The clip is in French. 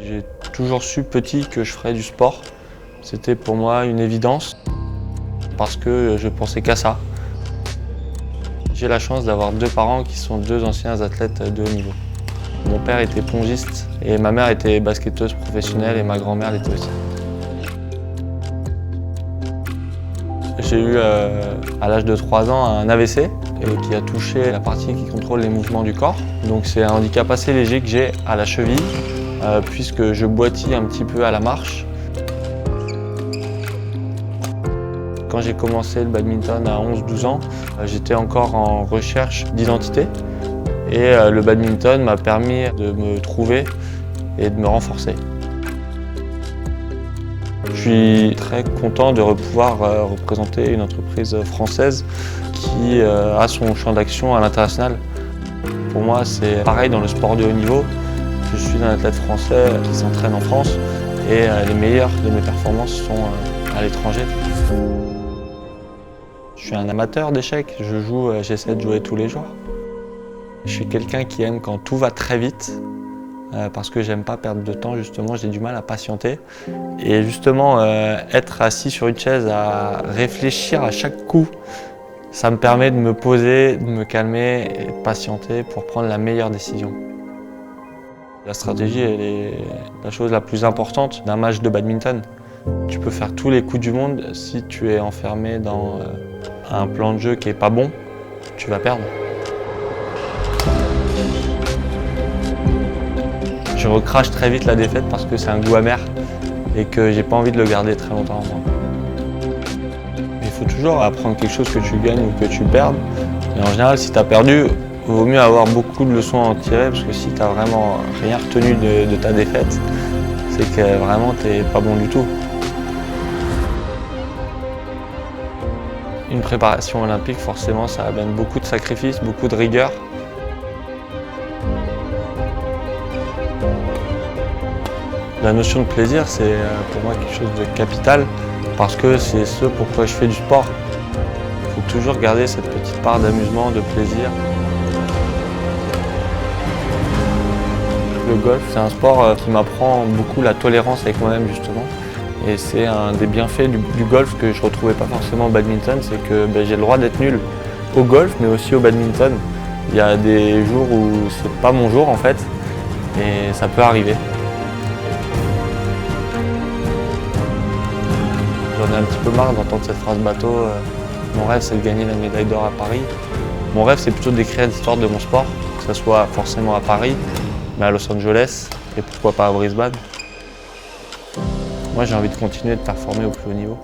J'ai toujours su petit que je ferais du sport. C'était pour moi une évidence parce que je pensais qu'à ça. J'ai la chance d'avoir deux parents qui sont deux anciens athlètes de haut niveau. Mon père était pongiste et ma mère était basketteuse professionnelle et ma grand-mère l'était aussi. J'ai eu à l'âge de 3 ans un AVC qui a touché la partie qui contrôle les mouvements du corps. Donc c'est un handicap assez léger que j'ai à la cheville puisque je boitille un petit peu à la marche. Quand j'ai commencé le badminton à 11-12 ans, j'étais encore en recherche d'identité et le badminton m'a permis de me trouver et de me renforcer. Je suis très content de pouvoir représenter une entreprise française qui a son champ d'action à l'international. Pour moi, c'est pareil dans le sport de haut niveau. Je suis un athlète français qui s'entraîne en France et les meilleures de mes performances sont à l'étranger. Je suis un amateur d'échecs, j'essaie de jouer tous les jours. Je suis quelqu'un qui aime quand tout va très vite, parce que j'aime pas perdre de temps, justement, j'ai du mal à patienter. Et justement, être assis sur une chaise à réfléchir à chaque coup, ça me permet de me poser, de me calmer et de patienter pour prendre la meilleure décision. La stratégie, elle est la chose la plus importante d'un match de badminton. Tu peux faire tous les coups du monde, si tu es enfermé dans un plan de jeu qui n'est pas bon, tu vas perdre. Je recrache très vite la défaite parce que c'est un goût amer et que j'ai pas envie de le garder très longtemps en moi. Il faut toujours apprendre quelque chose que tu gagnes ou que tu perdes. Et en général, si tu as perdu, il vaut mieux avoir beaucoup de leçons à en tirer parce que si tu n'as vraiment rien retenu de ta défaite, c'est que vraiment tu n'es pas bon du tout. Une préparation olympique, forcément, ça amène beaucoup de sacrifices, beaucoup de rigueur. La notion de plaisir, c'est pour moi quelque chose de capital parce que c'est ce pourquoi je fais du sport. Il faut toujours garder cette petite part d'amusement, de plaisir. Le golf, c'est un sport qui m'apprend beaucoup la tolérance avec moi-même, justement. Et c'est un des bienfaits du golf que je ne retrouvais pas forcément au badminton, c'est que j'ai le droit d'être nul au golf, mais aussi au badminton. Il y a des jours où c'est pas mon jour en fait, et ça peut arriver. J'en ai un petit peu marre d'entendre cette phrase bateau. Mon rêve, c'est de gagner la médaille d'or à Paris. Mon rêve, c'est plutôt d'écrire l'histoire de mon sport, que ce soit forcément à Paris, mais à Los Angeles, et pourquoi pas à Brisbane. Moi, j'ai envie de continuer de performer au plus haut niveau.